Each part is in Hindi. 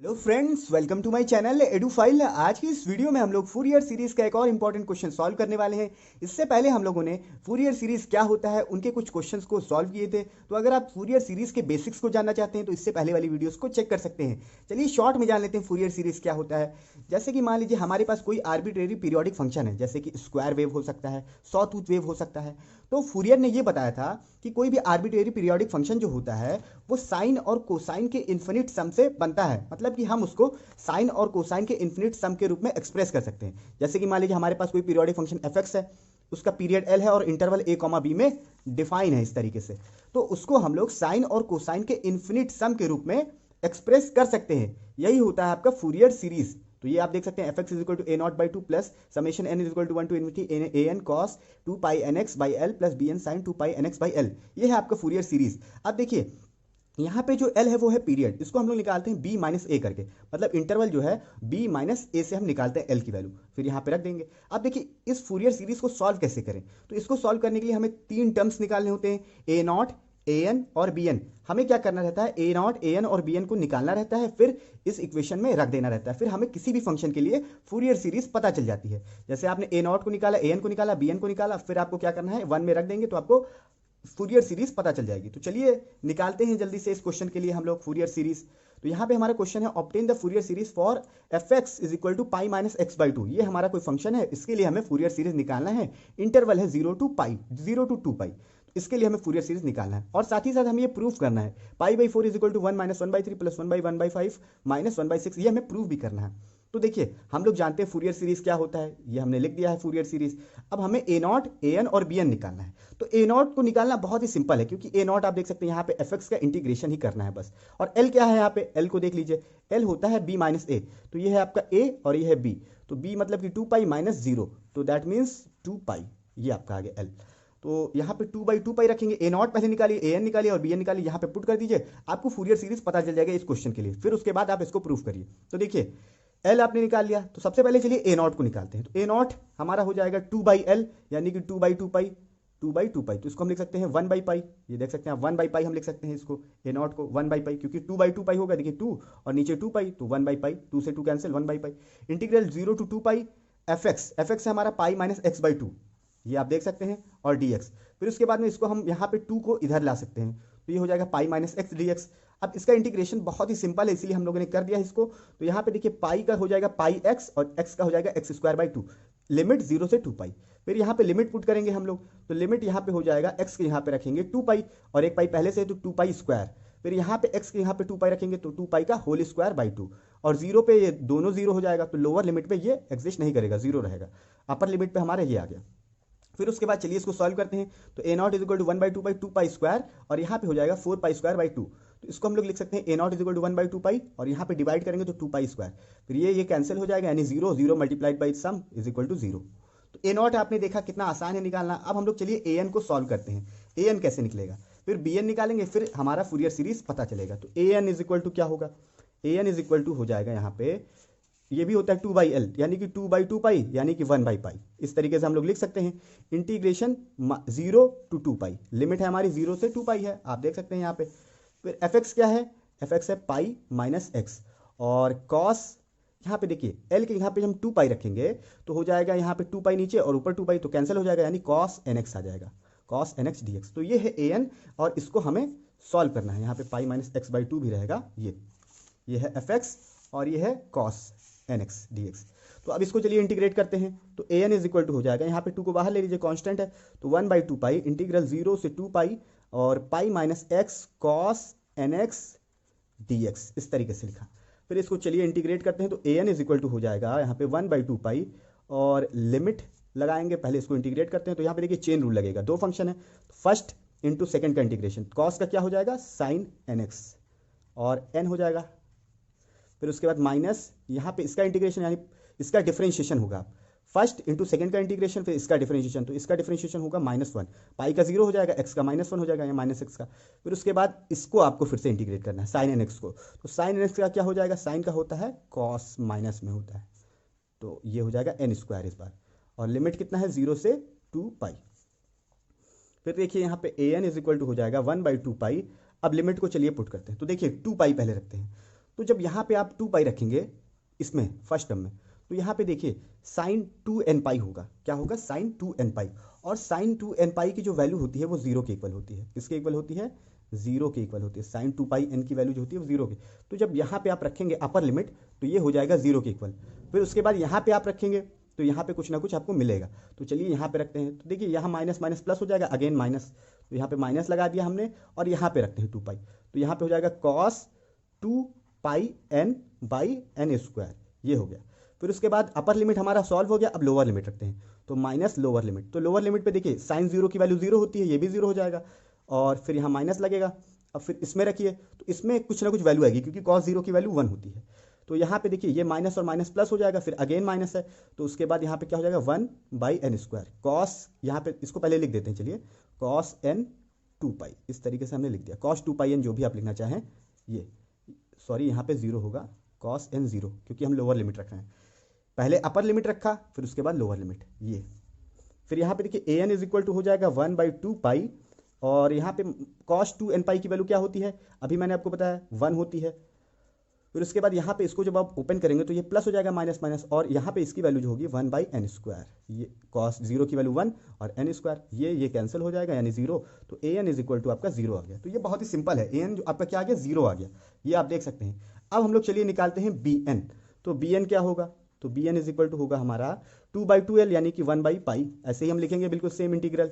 Hello friends, welcome to my channel Edufile. आज की इस वीडियो में हम लोग फूरियर सीरीज का एक और इंपॉर्टेंट क्वेश्चन सॉल्व करने वाले हैं। इससे पहले हम लोगों ने फूरियर सीरीज क्या होता है उनके कुछ क्वेश्चंस को सॉल्व किए थे। तो अगर आप फूरियर सीरीज के बेसिक्स को जानना चाहते हैं तो इससे पहले वाली वीडियोस को चेक कर सकते हैं। चलिए शॉर्ट में जान लेते हैं फूरियर सीरीज क्या होता है। जैसे कि मान लीजिए हमारे पास कोई आर्बिट्रेरी पीरियोडिक फंक्शन है, जैसे कि स्क्वायर वेव हो सकता है, सॉ टूथ वेव हो सकता है। तो फूरियर ने ये बताया था कि कोई भी आर्बिट्रेरी पीरियोडिक फंक्शन जो होता है वो साइन और कोसाइन के इन्फिनिट सम से बनता है। मतलब कि हम उसको साइन और कोसाइन के इन्फिनिट सम के रूप में एक्सप्रेस कर सकते हैं। जैसे कि मान लीजिए हमारे पास कोई पीरियोडिक फंक्शन एफ एक्स है, उसका पीरियड एल है और इंटरवल ए कॉमा बी में डिफाइन है इस तरीके से। तो उसको हम लोग साइन और कोसाइन के इन्फिनिट सम के रूप में एक्सप्रेस कर सकते हैं। यही होता है आपका फूरियर सीरीज। तो ये आप देख सकते हैं f x is equal to a nought by two plus summation n is equal to one to infinity a n cos two pi n x by l plus b n sine two pi n x by l. ये है आपका फूरियर सीरीज। अब देखिए यहाँ पे जो L है वो है पीरियड, इसको हम लोग निकालते हैं B माइनस ए करके। मतलब इंटरवल जो है B माइनस ए से हम निकालते हैं L की वैल्यू, फिर यहाँ पे रख देंगे। अब देखिए इस फूरियर सीरीज को सॉल्व कैसे करें। तो इसको सॉल्व करने के लिए हमें तीन टर्म्स निकालने होते हैं, ए नॉट ए एन और बी एन। हमें क्या करना रहता है, ए नॉट ए एन और बी एन को निकालना रहता है, फिर इस इक्वेशन में रख देना रहता है। फिर हमें किसी भी फंक्शन के लिए फूरियर सीरीज पता चल जाती है। जैसे आपने ए नॉट को निकाला, ए एन को निकाला, बी एन को निकाला, फिर आपको क्या करना है, वन में रख देंगे तो आपको फूरियर सीरीज पता चल जाएगी। तो चलिए निकालते हैं जल्दी से इस क्वेश्चन के लिए हम लोग फूरियर सीरीज। तो यहाँ पे हमारा क्वेश्चन है obtain the Fourier series for f x is equal to pi minus x by two. ये हमारा कोई फंक्शन है, इसके लिए हमें फूरियर सीरीज निकालना है। इंटरवल है zero to pi, zero to two pi. इसके लिए हमें फूरियर सीरीज निकालना है और साथ ही साथ हमें ये प्रूफ करना है pi by four is equal to one minus one by three plus one by five minus one by six. ये हमें प्रूफ भी करना है। तो देखिए हम लोग जानते हैं फूरियर सीरीज क्या होता है, ये हमने लिख दिया है फूरियर सीरीज। अब हमें ए नॉट ए एन और बी एन निकालना है। तो ए नॉट को निकालना बहुत ही सिंपल है, क्योंकि ए नॉट आप देख सकते हैं यहाँ पे एफ एक्स का इंटीग्रेशन ही करना है बस। और एल क्या है, यहाँ पे एल को देख लीजिए, एल होता है बी माइनस ए। तो ये है आपका ए और ये है बी। तो बी मतलब कि टू पाई माइनस जीरो, तो दैट मीन्स टू पाई। ये आपका आ गया एल। तो यहाँ पे टू बाई टू पाई रखेंगे, ए नॉट पहले निकालिए, ए एन निकालिए और बी एन निकालिए, यहाँ पे पुट कर दीजिए। आपको फूरियर सीरीज पता चल जाएगा इस क्वेश्चन के लिए। फिर उसके बाद आप इसको प्रूफ करिए। तो देखिए एल आपने निकाल लिया, तो सबसे पहले चलिए ए नॉट को निकालते हैं। तो ए नॉट हमारा हो जाएगा टू बाई एल, यानी कि two by two pi, two by two pi. तो इसको हम लिख सकते हैं वन बाई पाई। ये देख सकते हैं वन बाई पाई हम लिख सकते हैं इसको, ए नॉट को वन बाई पाई, क्योंकि टू बाई टू पाई होगा। देखिए टू और नीचे टू पाई, तो वन बाई पाई, टू से two cancel, one by pi. Integral zero to two pi f x, f x है हमारा pi minus x by two, ये आप देख सकते हैं, और डी एक्स। फिर उसके बाद में इसको हम यहाँ पे टू को इधर ला सकते हैं, तो ये हो जाएगा पाई माइनस एक्स डी एक्स। अब इसका इंटीग्रेशन बहुत ही सिंपल है, इसीलिए हम लोगों ने कर दिया इसको। तो यहाँ पे देखिए पाई का हो जाएगा पाई एक्स और एक्स का हो जाएगा x square by to, limit zero से टू पाई। फिर यहाँ पे लिमिट पुट करेंगे हम लोग, तो लिमिट यहाँ पे हो जाएगा एक्स के यहाँ पे रखेंगे टू पाई और एक पाई पहले से है तो टू पाई स्क्वायर। फिर यहाँ पे एक्स के यहाँ पे टू पाई रखेंगे तो टू पाई का होल स्क्वायर बाई टू। और जीरो पे ये दोनों जीरो हो जाएगा, तो लोअर लिमिट पे ये एग्जिस्ट नहीं करेगा, जीरो रहेगा। अपर लिमिट पे हमारा ये आ गया। फिर उसके बाद चलिए इसको सॉल्व करते हैं। तो a naught is equal to one by two pi square और यहाँ पे हो जाएगा four pi square by two. तो इसको हम लोग लिख सकते हैं a naught is equal to one by two pi और यहाँ पे डिवाइड करेंगे तो टू पाई स्क्वायर। फिर ये कैंसिल हो जाएगा, यानी zero, zero multiplied by some is equal to zero. तो ए नॉट आपने देखा कितना आसान है निकालना। अब हम लोग चलिए ए एन को सॉल्व करते हैं। ए एन कैसे निकलेगा, फिर बी एन निकालेंगे, फिर हमारा फूरियर सीरीज पता चलेगा। तो a n is equal to क्या होगा, ए एन इज इक्वल टू हो जाएगा यहाँ पे, ये भी होता है टू बाई एल, यानी कि टू बाई टू पाई, यानी कि वन बाई पाई। इस तरीके से हम लोग लिख सकते हैं। Integration zero to two pi, limit है हमारी जीरो से टू पाई है, आप देख सकते हैं यहाँ पे। फिर एफ एक्स क्या है, एफ एक्स है पाई माइनस एक्स और कॉस, यहाँ पे देखिए एल के यहाँ पे हम टू पाई रखेंगे तो हो जाएगा यहाँ पे टू पाई नीचे और ऊपर टू पाई, तो कैंसिल हो जाएगा, यानी कॉस एन एक्स आ जाएगा, cos n x d x. तो ये है ए एन और इसको हमें सॉल्व करना है। यहाँ पे pi minus x by two भी रहेगा, ये है एफ एक्स और ये है cos n x d x. तो अब इसको चलिए इंटीग्रेट करते हैं। तो a n is equal to हो जाएगा, यहाँ पे टू को बाहर ले लीजिए, कांस्टेंट है, तो one by two pi integral zero से टू पाई और pi minus x cos n x d x, इस तरीके से लिखा। फिर इसको चलिए इंटीग्रेट करते हैं। तो a n is equal to हो जाएगा यहाँ पे वन बाई टू पाई और लिमिट लगाएंगे, पहले इसको इंटीग्रेट करते हैं। तो यहाँ पे देखिए चेन रूल लगेगा, दो फंक्शन है, फर्स्ट इंटू सेकेंड का इंटीग्रेशन, कॉस का क्या हो जाएगा साइन एन एक्स और एन हो जाएगा। फिर उसके बाद माइनस यहाँ पे इसका इंटीग्रेशन, यानी इसका डिफरेंशिएशन होगा, फर्स्ट इंटू सेकंड का इंटीग्रेशन, फिर इसका डिफरेंशिएशन, तो इसका डिफरेंशिएशन होगा माइनस वन, पाई का जीरो हो जाएगा, एक्स का माइनस वन हो जाएगा या माइनस एक्स का। फिर उसके बाद इसको आपको फिर से इंटीग्रेट करना है साइन एन एक्स को। तो साइन एन एक्स का क्या हो जाएगा, साइन का होता है कॉस माइनस में होता है, तो ये हो जाएगा एन स्क्वायर इस बार। और लिमिट कितना है, जीरो से टू पाई। फिर देखिए यहाँ पे ए एन इज इक्वल टू हो जाएगा वन बाई टू पाई। अब लिमिट को चलिए पुट करते हैं। तो देखिए टू पाई पहले रखते हैं, तो जब यहाँ पे आप 2 पाई रखेंगे इसमें फर्स्ट टर्म में, तो यहाँ पे देखिए साइन 2n पाई होगा। क्या होगा? साइन 2n पाई। और साइन 2n पाई की जो वैल्यू होती है वो 0 के इक्वल होती है। किसके इक्वल होती है? 0 के इक्वल होती है। साइन 2 पाई n की वैल्यू जो होती है वो 0 के। तो जब यहाँ पे आप रखेंगे अपर लिमिट तो ये हो जाएगा 0 के इक्वल। फिर उसके बाद यहाँ पे आप रखेंगे तो यहाँ पे कुछ ना कुछ आपको मिलेगा। तो चलिए यहाँ पे रखते हैं, तो देखिए यहाँ माइनस माइनस प्लस हो जाएगा, अगेन माइनस, तो यहाँ पे माइनस लगा दिया हमने और यहाँ पे रखते हैं 2 पाई, तो यहाँ पे हो जाएगा cos 2 pi n by n square, ये हो गया। फिर उसके बाद अपर लिमिट हमारा सॉल्व हो गया। अब लोअर लिमिट रखते हैं, तो माइनस लोअर लिमिट, तो लोअर लिमिट पे देखिए साइन 0 की वैल्यू 0 होती है, ये भी 0 हो जाएगा और फिर यहाँ माइनस लगेगा। अब फिर इसमें रखिए तो इसमें कुछ ना कुछ वैल्यू आएगी क्योंकि कॉस 0 की वैल्यू 1 होती है। तो यहाँ पे देखिए ये माइनस और माइनस प्लस हो जाएगा, फिर अगेन माइनस है, तो उसके बाद यहाँ पे क्या हो जाएगा 1 बाई एन स्क्वायर कॉस, यहाँ पे इसको पहले लिख देते हैं, चलिए कॉस n 2 पाई, इस तरीके से हमने लिख दिया कॉस 2 पाई n, जो भी आप लिखना चाहें। ये सॉरी यहाँ पे 0 होगा, कॉस n 0, क्योंकि हम लोअर लिमिट रख रहे हैं। पहले अपर लिमिट रखा, फिर उसके बाद लोअर लिमिट, ये फिर यहाँ पे देखिए an इज इक्वल टू हो जाएगा 1 बाई 2 पाई, और यहाँ पे कॉस 2n पाई की वैल्यू क्या होती है? अभी मैंने आपको बताया 1 होती है। फिर उसके बाद यहाँ पे इसको जब आप ओपन करेंगे तो ये प्लस हो जाएगा माइनस माइनस, और यहाँ पे इसकी वैल्यू जो होगी 1 बाई एन स्क्वायर, ये कॉस 0 की वैल्यू 1 और n स्क्वायर, ये कैंसिल हो जाएगा यानी 0, तो a n is equal to आपका 0 आ गया। तो ये बहुत ही सिंपल है, ए एन जो आपका क्या आ गया? 0 आ गया, ये आप देख सकते हैं। अब हम लोग चलिए निकालते हैं बी एन, तो बी एन क्या होगा? तो b n is equal to होगा हमारा 2 बाई 2l यानी कि 1 बाई पाई, ऐसे ही हम लिखेंगे बिल्कुल सेम इंटीग्रल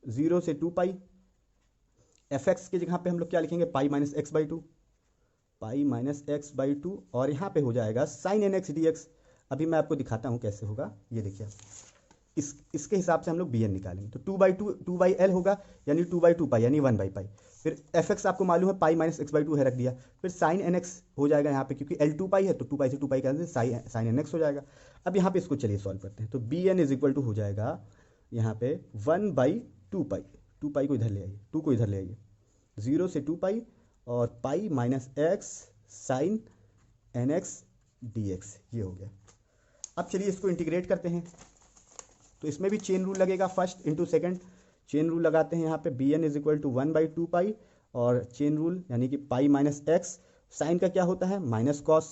0 से 2 पाई, एफ एक्स की जगह पे हम लोग क्या लिखेंगे? Pi minus x by 2, pi minus x by 2, और यहाँ पे हो जाएगा sine n x d x. अभी मैं आपको दिखाता हूँ कैसे होगा, ये देखिए इसके हिसाब से हम लोग बी एन निकालेंगे। तो 2 बाई एल होगा यानी 2 बाई 2 पाई यानी 1 बाई पाई, फिर एफ एक्स आपको मालूम है पाई माइनस एक्स बाई 2 है, रख दिया। फिर साइन एन एक्स हो जाएगा यहाँ पे, क्योंकि एल 2 पाई है तो 2 पाई से 2 pi cancel, sine n x हो जाएगा। अब यहाँ पे इसको चलिए सॉल्व करते हैं, तो b n is equal to हो जाएगा यहाँ पे 1 बाई 2 पाई, 2 पाई को इधर ले आइए, 2 को इधर ले आइए, 0 से 2 पाई और pi minus x sine n x d x, ये हो गया। अब चलिए इसको इंटीग्रेट करते हैं, तो इसमें भी चेन रूल लगेगा, first into second chain rule लगाते हैं यहाँ पे। B n is equal to 1 by 2 pi और चेन रूल यानी कि पाई माइनस एक्स, साइन का क्या होता है? माइनस कॉस,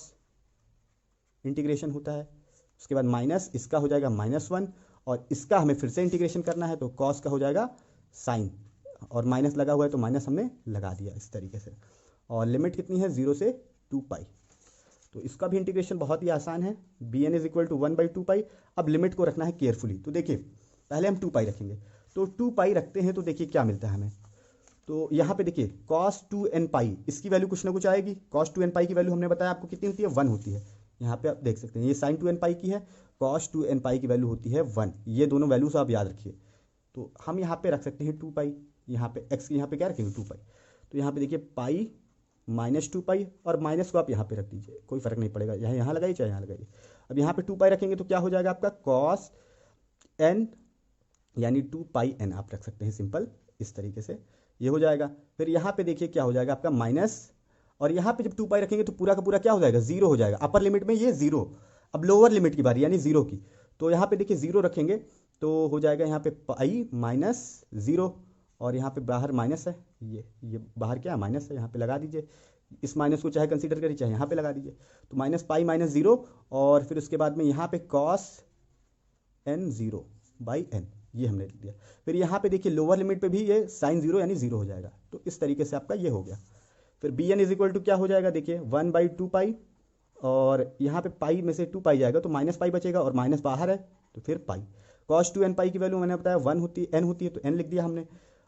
इंटीग्रेशन होता है। उसके बाद माइनस इसका हो जाएगा -1 और इसका हमें फिर से इंटीग्रेशन करना है, तो कॉस का हो जाएगा साइन, और माइनस लगा हुआ है तो माइनस हमने लगा दिया इस तरीके से। और लिमिट कितनी है? 0 से 2 पाई, तो इसका भी इंटीग्रेशन बहुत ही आसान है। B n is equal to 1 by 2 pi. अब लिमिट को रखना है केयरफुली, तो देखिए पहले हम 2 पाई रखेंगे, तो 2 पाई रखते हैं तो देखिए क्या मिलता है हमें। तो यहाँ पे देखिए कॉस 2n पाई, इसकी वैल्यू कुछ ना कुछ आएगी। कॉस 2n पाई की वैल्यू हमने बताया आपको कितनी होती है? 1 होती है। यहाँ पे आप देख सकते हैं ये साइन 2n पाई की है, कॉस 2n पाई की वैल्यू होती है 1। ये दोनों वैल्यूज आप याद रखिए। तो हम यहाँ पे रख सकते हैं 2 पाई, यहाँ पे एक्स की यहाँ पे क्या रखेंगे? 2 पाई। तो यहाँ पे देखिए पाई माइनस 2 पाई, और माइनस को आप यहाँ पे रख दीजिए, कोई फर्क नहीं पड़ेगा, यहाँ लगाइए चाहे यहाँ लगाइए। अब यहाँ पे 2 पाई रखेंगे तो क्या हो जाएगा आपका? कॉस n यानी 2 पाई n आप रख सकते हैं, सिंपल इस तरीके से ये हो जाएगा। फिर यहाँ पे देखिए क्या हो जाएगा आपका माइनस, और यहाँ पे जब 2 पाई रखेंगे तो पूरा का पूरा क्या हो जाएगा? 0 हो जाएगा। अपर लिमिट में ये 0, अब लोअर लिमिट की बारी यानी 0 की, तो यहाँ पे देखिए 0 रखेंगे तो हो जाएगा यहाँ पे पाई माइनस 0, और यहाँ पे बाहर माइनस है, ये बाहर क्या है? माइनस है, यहाँ पे लगा दीजिए। इस माइनस को चाहे कंसीडर करिए चाहे यहाँ पे लगा दीजिए, तो माइनस पाई माइनस 0, और फिर उसके बाद में यहाँ पे कॉस n 0 बाई n, ये हमने लिख दिया। फिर यहाँ पे देखिए लोअर लिमिट पे भी ये साइन 0 यानी 0 हो जाएगा, तो इस तरीके से आपका ये हो गया। फिर b n is equal to क्या हो जाएगा? देखिए 1 बाई 2 पाई, और यहाँ पे पाई में से 2 पाई जाएगा तो माइनस पाई बचेगा, और माइनस बाहर है तो फिर पाई। कॉस 2n पाई की वैल्यू मैंने बताया 1 होती है, n होती है, तो n लिख दिया हमने।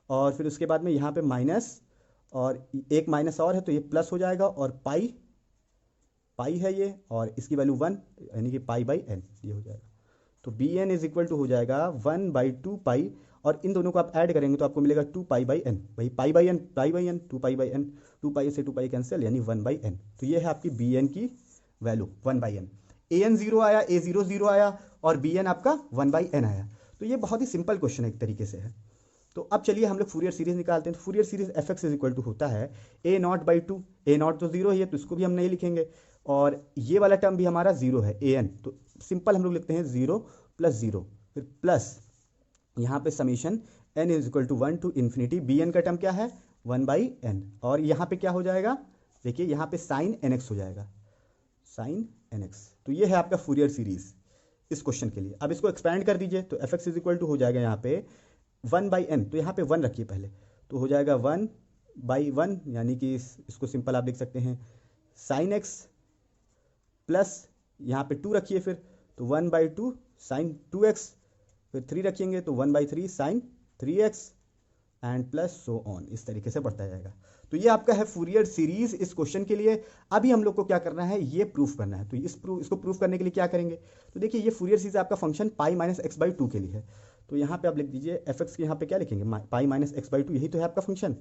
और फिर उसके बाद में यहाँ पे माइनस और एक माइनस और है तो ये प्लस हो जाएगा, और पाई है ये, और इसकी वैल्यू 1 यानी कि पाई बाई n, ये हो जाएगा। तो b n is equal to हो जाएगा 1 बाई 2 पाई, और इन दोनों को आप ऐड करेंगे तो आपको मिलेगा 2 पाई बाई n, भाई pi by n 2 pi by n, 2 pi से 2 पाई कैंसिल यानी 1 बाई n। तो ये है आपकी बी एन की value 1 by n। A n 0 आया, ए 0 0 आया, और बी एन आपका 1 बाई n आया। तो ये बहुत ही सिंपल क्वेश्चन एक तरीके से है। तो अब चलिए हम लोग फूरियर सीरीज निकालते हैं। तो Fourier series f x is equal to होता है a nought by 2, a nought तो 0 ही है तो इसको भी हम नहीं लिखेंगे, और ये वाला टर्म भी हमारा 0 है, ए एन, तो सिंपल हम लोग लिखते हैं 0 प्लस 0, फिर प्लस यहाँ पे summation n is equal to 1 to infinity, b n का टर्म क्या है? 1 बाई n, और यहाँ पे क्या हो जाएगा? देखिए यहाँ पे साइन एन एक्स हो जाएगा, साइन एन एक्स। तो ये है आपका फूरियर सीरीज इस क्वेश्चन के लिए। अब इसको एक्सपैंड कर दीजिए तो f x is equal to हो जाएगा यहाँ पे 1/n, तो यहाँ पे 1 रखिए पहले, तो हो जाएगा 1/1, यानी कि इसको सिंपल आप लिख सकते हैं साइन एक्स प्लस यहाँ पे 2 रखिए फिर, तो 1/2 साइन 2x, फिर 3 रखेंगे तो 1/3 sine 3x and plus so on, इस तरीके से बढ़ता जाएगा। तो ये आपका है फूरियर सीरीज इस क्वेश्चन के लिए। अभी हम लोग को क्या करना है, ये प्रूफ करना है। तो इसको प्रूफ करने के लिए क्या करेंगे, तो देखिए ये फूरियर सीरीज आपका फंक्शन पाई माइनस x/2 के लिए है। तो यहाँ पे आप लिख दीजिए एफ एक्स के यहाँ पे क्या लिखेंगे, पाई माइनस x/2, यही तो है आपका फंक्शन,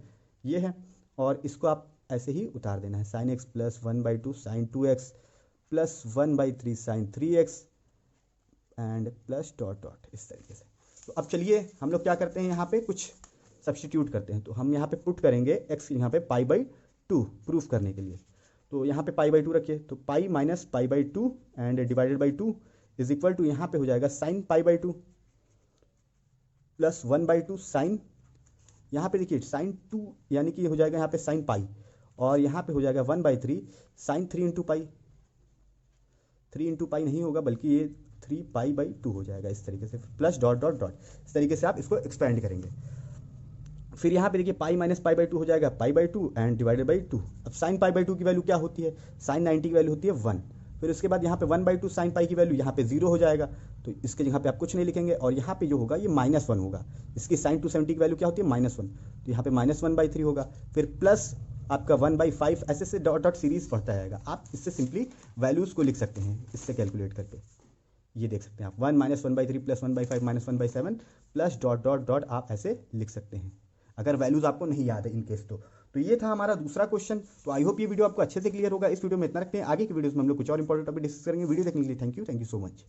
ये है। और इसको आप ऐसे ही उतार देना है, sine x plus 1/2 sine 2x plus 1/3 sine 3x and plus dot dot, इस तरीके से। तो अब चलिए हम लोग क्या करते हैं, यहाँ पे कुछ सब्स्टिट्यूट करते हैं। तो हम यहाँ पे पुट करेंगे x यहाँ पे पाई/2 प्रूफ करने के लिए। तो यहाँ पे पाई/2 रखिए, तो पाई माइनस पाई/2 and divided by 2 is equal to यहाँ पे हो जाएगा साइन पाई/2 प्लस 1/2 साइन, यहाँ पे देखिए साइन 2 यानी कि हो जाएगा यहाँ पे साइन पाई, और यहाँ पे हो जाएगा 1/3 sine 3 into pi, 3 into pi नहीं होगा बल्कि ये 3π/2 हो जाएगा, इस तरीके से, प्लस डॉट डॉट डॉट, इस तरीके से आप इसको एक्सपेंड करेंगे। फिर यहाँ पे देखिए पाई माइनस पाई/2 हो जाएगा पाई/2 एंड डिवाइडेड बाई 2। अब साइन पाई/2 की वैल्यू क्या होती है, साइन 90 की वैल्यू होती है 1। फिर उसके बाद यहाँ पे 1/2 साइन पाई की वैल्यू यहाँ पे 0 हो जाएगा, तो इसके यहाँ पे आप कुछ नहीं लिखेंगे, और यहाँ पे जो होगा ये -1 होगा। इसकी साइन 270 की वैल्यू क्या होती है, -1, तो यहाँ पे -1/3 होगा। फिर प्लस आपका 1/5, ऐसे से डॉट डॉट सीरीज बढ़ता जाएगा। आप इससे सिंपली वैल्यूज़ को लिख सकते हैं, इससे कैलकुलेट करके ये देख सकते हैं आप 1 - 1/3 plus 1/5 - 1/7 plus dot dot dot, आप ऐसे लिख सकते हैं अगर वैल्यूज आपको नहीं याद है इन केस। तो ये था हमारा दूसरा क्वेश्चन। तो आई होप ये वीडियो आपको अच्छे से क्लियर होगा। इस वीडियो में इतना रखते हैं, आगे की वीडियोस में हम लोग कुछ और इंपॉर्टेंट टॉपिक डिस्कस करेंगे। वीडियो देखने के लिए थैंक यू सो मच।